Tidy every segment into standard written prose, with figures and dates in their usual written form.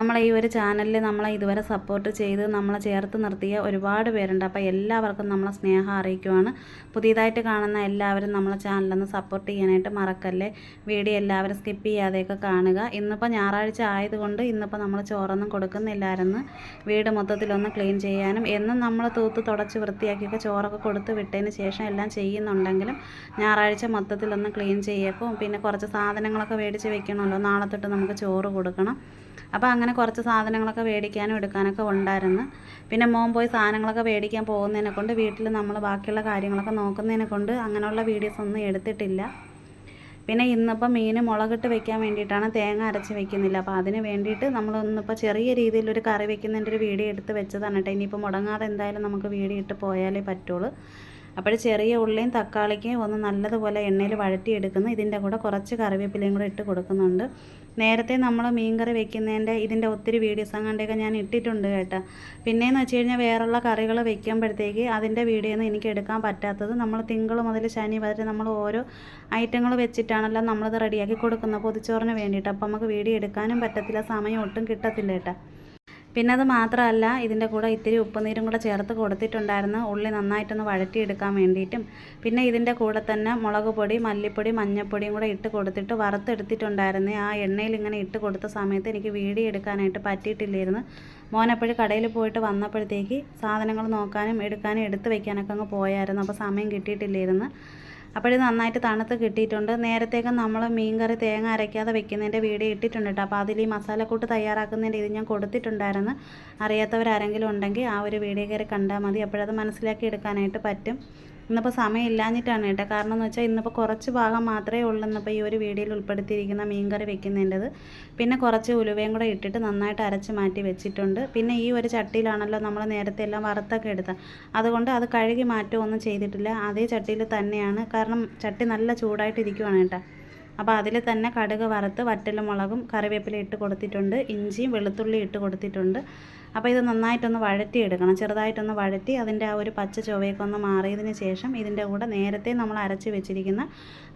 നമ്മളെ ഈ ഒരു ചാനലിൽ നമ്മളെ ഇതുവരെ സപ്പോർട്ട് ചെയ്ത് നമ്മളെ ചേർത്ത് നിർത്തിയ ഒരുപാട് പേരുണ്ട്. അപ്പോൾ എല്ലാവർക്കും നമ്മളെ സ്നേഹം അറിയിക്കുവാണ്. പുതിയതായിട്ട് കാണുന്ന എല്ലാവരും നമ്മളെ ചാനലൊന്ന് സപ്പോർട്ട് ചെയ്യാനായിട്ട് മറക്കല്ലേ. വീഡിയോ എല്ലാവരും സ്കിപ്പ് ചെയ്യാതെയൊക്കെ കാണുക. ഇന്നിപ്പോൾ ഞായറാഴ്ച ആയതുകൊണ്ട് ഇന്നിപ്പോൾ നമ്മൾ ചോറൊന്നും കൊടുക്കുന്നില്ലായിരുന്നു. വീട് മൊത്തത്തിലൊന്ന് ക്ലീൻ ചെയ്യാനും എന്നും നമ്മൾ തൂത്ത് തുടച്ച് വൃത്തിയാക്കിയൊക്കെ ചോറൊക്കെ കൊടുത്ത് വിട്ടതിന് ശേഷം എല്ലാം ചെയ്യുന്നുണ്ടെങ്കിലും ഞായറാഴ്ച മൊത്തത്തിലൊന്ന് ക്ലീൻ ചെയ്യേക്കും. പിന്നെ കുറച്ച് സാധനങ്ങളൊക്കെ മേടിച്ച് വെക്കണമല്ലോ, നാളെ തൊട്ട് നമുക്ക് ചോറ് കൊടുക്കണം. അപ്പോൾ അങ്ങനെ കുറച്ച് സാധനങ്ങളൊക്കെ മേടിക്കാനും എടുക്കാനൊക്കെ ഉണ്ടായിരുന്നു. പിന്നെ മോൻ പോയി സാധനങ്ങളൊക്കെ മേടിക്കാൻ പോകുന്നതിനെ കൊണ്ട് വീട്ടിൽ നമ്മൾ ബാക്കിയുള്ള കാര്യങ്ങളൊക്കെ നോക്കുന്നതിനെ കൊണ്ട് അങ്ങനെയുള്ള വീഡിയോസ് ഒന്നും എടുത്തിട്ടില്ല. പിന്നെ ഇന്നിപ്പോൾ മീൻ മുളകിട്ട് വെക്കാൻ വേണ്ടിയിട്ടാണ്, തേങ്ങ അരച്ച് വെക്കുന്നില്ല. അപ്പോൾ അതിന് വേണ്ടിയിട്ട് നമ്മളൊന്നിപ്പോൾ ചെറിയ രീതിയിലൊരു കറി വെക്കുന്നതിൻ്റെ ഒരു വീഡിയോ എടുത്ത് വെച്ചതാണ് കേട്ടോ. ഇനിയിപ്പോൾ മുടങ്ങാതെ എന്തായാലും നമുക്ക് വീഡിയോ ഇട്ട് പോയാലേ പറ്റുള്ളൂ. അപ്പോൾ ചെറിയ ഉള്ളിയും തക്കാളിക്കും ഒന്ന് നല്ലതുപോലെ എണ്ണയിൽ വഴറ്റിയെടുക്കുന്നു. ഇതിൻ്റെ കൂടെ കുറച്ച് കറിവേപ്പിലയും കൂടെ ഇട്ട് കൊടുക്കുന്നുണ്ട്. നേരത്തെ നമ്മൾ മീൻകറി വെക്കുന്നതിൻ്റെ ഇതിൻ്റെ ഒത്തിരി വീഡിയോസ് അങ്ങോട്ടേക്ക് ഞാൻ ഇട്ടിട്ടുണ്ട് കേട്ടോ. പിന്നെയെന്ന് വെച്ച് കഴിഞ്ഞാൽ വേറെയുള്ള കറികൾ വെക്കുമ്പോഴത്തേക്ക് അതിൻ്റെ വീഡിയോ ഒന്നും എനിക്ക് എടുക്കാൻ പറ്റാത്തത്, നമ്മൾ തിങ്കൾ മുതൽ ശനി വരെ നമ്മൾ ഓരോ ഐറ്റങ്ങൾ വെച്ചിട്ടാണല്ലോ നമ്മളിത് റെഡിയാക്കി കൊടുക്കുന്നത് പൊതിച്ചോറിന് വേണ്ടിയിട്ട്. അപ്പോൾ നമുക്ക് വീഡിയോ എടുക്കാനും പറ്റത്തില്ല, സമയം ഒട്ടും കിട്ടത്തില്ല കേട്ടോ. പിന്നെ അത് മാത്രമല്ല, ഇതിൻ്റെ കൂടെ ഇത്തിരി ഉപ്പുനീരും കൂടെ ചേർത്ത് കൊടുത്തിട്ടുണ്ടായിരുന്നു, ഉള്ളി നന്നായിട്ടൊന്ന് വഴറ്റിയെടുക്കാൻ വേണ്ടിയിട്ടും. പിന്നെ ഇതിൻ്റെ കൂടെ തന്നെ മുളക് പൊടി, മല്ലിപ്പൊടി, മഞ്ഞൾപ്പൊടിയും കൂടെ ഇട്ട് കൊടുത്തിട്ട് വറുത്തെടുത്തിട്ടുണ്ടായിരുന്നു. ആ എണ്ണയിൽ ഇങ്ങനെ ഇട്ട് കൊടുത്ത സമയത്ത് എനിക്ക് വീഡിയോ എടുക്കാനായിട്ട് പറ്റിയിട്ടില്ലായിരുന്നു. മോനെപ്പോഴും കടയിൽ പോയിട്ട് വന്നപ്പോഴത്തേക്ക് സാധനങ്ങൾ നോക്കാനും എടുക്കാനും എടുത്ത് വയ്ക്കാനൊക്കെ അങ്ങ് പോയായിരുന്നു. അപ്പോൾ സമയം കിട്ടിയിട്ടില്ലായിരുന്നു. അപ്പോൾ ഇത് നന്നായിട്ട് തണുത്ത് കിട്ടിയിട്ടുണ്ട്. നേരത്തേക്ക് നമ്മൾ മീൻകറി തേങ്ങ അരയ്ക്കാതെ വെക്കുന്നതിൻ്റെ വീഡിയോ ഇട്ടിട്ടുണ്ട് കേട്ടോ. അപ്പോൾ അതിൽ ഈ മസാലക്കൂട്ട് തയ്യാറാക്കുന്നതിൻ്റെ ഇത് ഞാൻ കൊടുത്തിട്ടുണ്ടായിരുന്നു. അറിയാത്തവരാരെങ്കിലും ഉണ്ടെങ്കിൽ ആ ഒരു വീഡിയോ കയറി കണ്ടാൽ മതി, അപ്പോഴത് മനസ്സിലാക്കി എടുക്കാനായിട്ട് പറ്റും. ഇന്നിപ്പോൾ സമയം ഇല്ലാഞ്ഞിട്ടാണ് കേട്ടോ. കാരണം എന്ന് വെച്ചാൽ ഇന്നിപ്പോൾ കുറച്ച് ഭാഗം മാത്രമേ ഉള്ളൂ ഇന്നിപ്പോൾ ഈ ഒരു വീഡിയോയിൽ ഉൾപ്പെടുത്തിയിരിക്കുന്ന മീൻകറി വെക്കുന്നതിൻ്റെത്. പിന്നെ കുറച്ച് ഉലുവയും കൂടെ ഇട്ടിട്ട് നന്നായിട്ട് അരച്ച് മാറ്റി വെച്ചിട്ടുണ്ട്. പിന്നെ ഈ ഒരു ചട്ടിയിലാണല്ലോ നമ്മൾ നേരത്തെ എല്ലാം വറുത്തൊക്കെ എടുത്തത്, അതുകൊണ്ട് അത് കഴുകി മാറ്റുമൊന്നും ചെയ്തിട്ടില്ല. അതേ ചട്ടിയിൽ തന്നെയാണ്, കാരണം ചട്ടി നല്ല ചൂടായിട്ടിരിക്കുവാണ് കേട്ടോ. അപ്പോൾ അതിൽ തന്നെ കടുക് വറുത്ത് വറ്റൽമുളകും കറിവേപ്പില ഇട്ട് കൊടുത്തിട്ടുണ്ട്, ഇഞ്ചിയും വെളുത്തുള്ളി ഇട്ട് കൊടുത്തിട്ടുണ്ട്. അപ്പോൾ ഇത് നന്നായിട്ടൊന്ന് വഴറ്റിയെടുക്കണം. ചെറുതായിട്ടൊന്ന് വഴറ്റി അതിൻ്റെ ആ ഒരു പച്ച ചുവയൊക്കെ ഒന്ന് മാറിയതിന് ശേഷം ഇതിൻ്റെ കൂടെ നേരത്തെ നമ്മൾ അരച്ച് വെച്ചിരിക്കുന്ന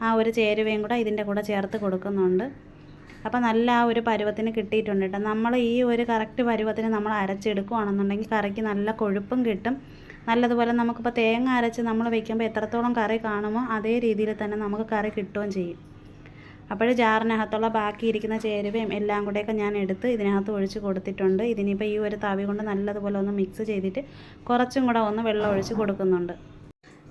ആ ഒരു ചേരുവയും കൂടെ ഇതിൻ്റെ കൂടെ ചേർത്ത് കൊടുക്കുന്നുണ്ട്. അപ്പോൾ നല്ല ആ ഒരു പരുവത്തിന് കിട്ടിയിട്ടുണ്ട് കേട്ടോ. നമ്മൾ ഈ ഒരു കറക്റ്റ് പരുവത്തിന് നമ്മൾ അരച്ചെടുക്കുകയാണെന്നുണ്ടെങ്കിൽ കറിക്ക് നല്ല കൊഴുപ്പും കിട്ടും. നല്ലതുപോലെ നമുക്കിപ്പോൾ തേങ്ങ അരച്ച് നമ്മൾ വെക്കുമ്പോൾ എത്രത്തോളം കറി കാണുമോ അതേ രീതിയിൽ തന്നെ നമുക്ക് കറി കിട്ടുകയും ചെയ്യും. അപ്പോൾ ജാറിനകത്തുള്ള ബാക്കിയിരിക്കുന്ന ചേരുവയും എല്ലാം കൂടെയൊക്കെ ഞാൻ എടുത്ത് ഇതിനകത്ത് ഒഴിച്ച് കൊടുത്തിട്ടുണ്ട്. ഇതിനിപ്പോൾ ഈ ഒരു തവി കൊണ്ട് നല്ലതുപോലെ ഒന്ന് മിക്സ് ചെയ്തിട്ട് കുറച്ചും കൂടെ ഒന്ന് വെള്ളം ഒഴിച്ച് കൊടുക്കുന്നുണ്ട്.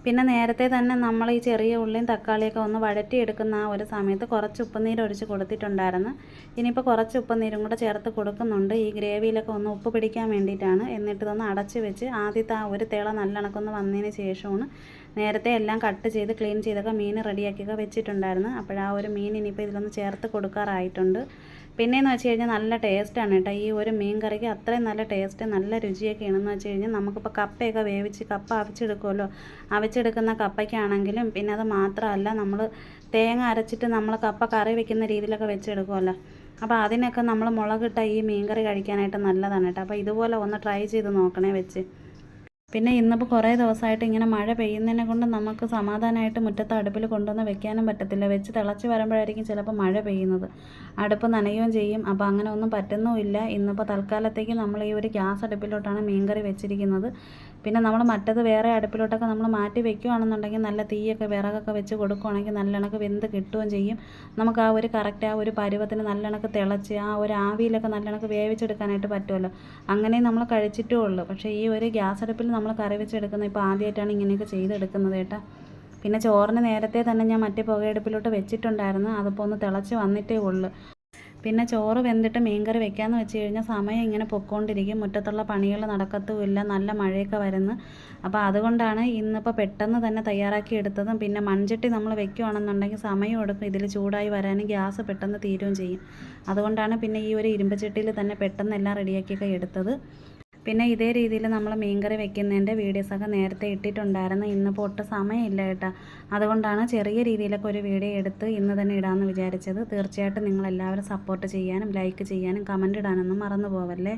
പിന്നെ നേരത്തെ തന്നെ നമ്മൾ ഈ ചെറിയ ഉള്ളിയും തക്കാളിയൊക്കെ ഒന്ന് വഴറ്റിയെടുക്കുന്ന ആ ഒരു സമയത്ത് കുറച്ച് ഉപ്പുനീര് ഒഴിച്ച് കൊടുത്തിട്ടുണ്ടായിരുന്നു. ഇനിയിപ്പോൾ കുറച്ച് ഉപ്പുനീരും കൂടെ ചേർത്ത് കൊടുക്കുന്നുണ്ട്, ഈ ഗ്രേവിയിലൊക്കെ ഒന്ന് ഉപ്പ് പിടിക്കാൻ വേണ്ടിയിട്ടാണ്. എന്നിട്ട് ഇതൊന്ന് അടച്ച് വെച്ച് ആദ്യത്തെ ആ ഒരു തിള നല്ലണക്കൊന്ന് വന്നതിന് ശേഷമാണ് നേരത്തെ എല്ലാം കട്ട് ചെയ്ത് ക്ലീൻ ചെയ്തൊക്കെ മീൻ റെഡിയാക്കിയൊക്കെ വെച്ചിട്ടുണ്ടായിരുന്നു. അപ്പോഴാ ഒരു മീൻ ഇനിയിപ്പോൾ ഇതിലൊന്ന് ചേർത്ത് കൊടുക്കാറായിട്ടുണ്ട്. പിന്നെയെന്ന് വെച്ച് കഴിഞ്ഞാൽ നല്ല ടേസ്റ്റാണ് കേട്ടോ. ഈ ഒരു മീൻ കറിക്ക് അത്രയും നല്ല ടേസ്റ്റ് നല്ല രുചിയൊക്കെയാണെന്ന് വെച്ച് കഴിഞ്ഞാൽ നമുക്കിപ്പോൾ കപ്പയൊക്കെ വേവിച്ച് കപ്പ അവിച്ചെടുക്കുമല്ലോ, അവിച്ചെടുക്കുന്ന കപ്പയ്ക്കാണെങ്കിലും പിന്നെ അത് മാത്രമല്ല നമ്മൾ തേങ്ങ അരച്ചിട്ട് നമ്മൾ കപ്പ കറി വെക്കുന്ന രീതിയിലൊക്കെ വെച്ചെടുക്കുമല്ലോ, അപ്പോൾ അതിനൊക്കെ നമ്മൾ മുളകിട്ട ഈ മീൻ കറി കഴിക്കാനായിട്ട് നല്ലതാണ് കേട്ടോ. അപ്പോൾ ഇതുപോലെ ഒന്ന് ട്രൈ ചെയ്ത് നോക്കണേ വെച്ച്. പിന്നെ ഇന്നിപ്പോൾ കുറേ ദിവസമായിട്ട് ഇങ്ങനെ മഴ പെയ്യുന്നതിനെ കൊണ്ട് നമുക്ക് സമാധാനമായിട്ട് മുറ്റത്ത് അടുപ്പിൽ കൊണ്ടുവന്ന് വെക്കാനും പറ്റത്തില്ല. വെച്ച് തിളച്ച് വരുമ്പോഴായിരിക്കും ചിലപ്പോൾ മഴ പെയ്യുന്നത്, അടുപ്പ് നനയുകയും ചെയ്യും. അപ്പോൾ അങ്ങനെ ഒന്നും പറ്റുന്നുമില്ല. ഇന്നിപ്പോൾ തൽക്കാലത്തേക്ക് നമ്മൾ ഈ ഒരു ഗ്യാസ് അടുപ്പിലോട്ടാണ് മീൻകറി വെച്ചിരിക്കുന്നത്. പിന്നെ നമ്മൾ മറ്റത് വേറെ അടുപ്പിലോട്ടൊക്കെ നമ്മൾ മാറ്റി വെക്കുകയാണെന്നുണ്ടെങ്കിൽ നല്ല തീയൊക്കെ വിറകൊക്കെ വെച്ച് കൊടുക്കുകയാണെങ്കിൽ നല്ലണക്ക് വെന്ത് കിട്ടുകയും ചെയ്യും. നമുക്ക് ആ ഒരു കറക്റ്റ് ആ ഒരു പരുവത്തിന് നല്ലണക്ക് തിളച്ച് ആ ഒരു ആവിയിലൊക്കെ നല്ലണക്ക് വേവിച്ചെടുക്കാനായിട്ട് പറ്റുമല്ലോ. അങ്ങനെ നമ്മൾ കഴിച്ചിട്ടേ ഉള്ളൂ. പക്ഷേ ഈ ഒരു ഗ്യാസ് അടുപ്പിൽ നമ്മൾ കറി വെച്ചെടുക്കുന്നത് ഇപ്പോൾ ആദ്യമായിട്ടാണ് ഇങ്ങനെയൊക്കെ ചെയ്തെടുക്കുന്നത് കേട്ടോ. പിന്നെ ചോറിന് നേരത്തെ തന്നെ ഞാൻ മറ്റേ പുകയടുപ്പിലോട്ട് വെച്ചിട്ടുണ്ടായിരുന്നു, അതിപ്പോൾ ഒന്ന് തിളച്ച് വന്നിട്ടേ ഉള്ളൂ. പിന്നെ ചോറ് വെന്തിട്ട് മീൻകറി വെക്കാമെന്ന് വെച്ച് കഴിഞ്ഞാൽ സമയം ഇങ്ങനെ പൊയ്ക്കൊണ്ടിരിക്കും, മുറ്റത്തുള്ള പണികൾ നടക്കത്തുമില്ല, നല്ല മഴയൊക്കെ വരുന്നു. അപ്പോൾ അതുകൊണ്ടാണ് ഇന്നിപ്പോൾ പെട്ടെന്ന് തന്നെ തയ്യാറാക്കി എടുത്തതും. പിന്നെ മൺചട്ടി നമ്മൾ വെക്കുകയാണെന്നുണ്ടെങ്കിൽ സമയം എടുക്കും ഇതിൽ ചൂടായി വരാനും, ഗ്യാസ് പെട്ടെന്ന് തീരുകയും ചെയ്യും. അതുകൊണ്ടാണ് പിന്നെ ഈ ഒരു ഇരുമ്പ് ചട്ടിയിൽ തന്നെ പെട്ടെന്ന് എല്ലാം റെഡിയാക്കിയൊക്കെ എടുത്തത്. പിന്നെ ഇതേ രീതിയിൽ നമ്മൾ മീൻകറി വെക്കുന്നതിൻ്റെ വീഡിയോസൊക്കെ നേരത്തെ ഇട്ടിട്ടുണ്ടായിരുന്നു. ഇന്നിപ്പോൾ ഒട്ടും സമയമില്ല കേട്ടോ. അതുകൊണ്ടാണ് ചെറിയ രീതിയിലൊക്കെ ഒരു വീഡിയോ എടുത്ത് ഇന്ന് തന്നെ ഇടാമെന്ന് വിചാരിച്ചത്. തീർച്ചയായിട്ടും നിങ്ങളെല്ലാവരും സപ്പോർട്ട് ചെയ്യാനും ലൈക്ക് ചെയ്യാനും കമൻറ്റ് ഇടാനൊന്നും മറന്നു പോവല്ലേ.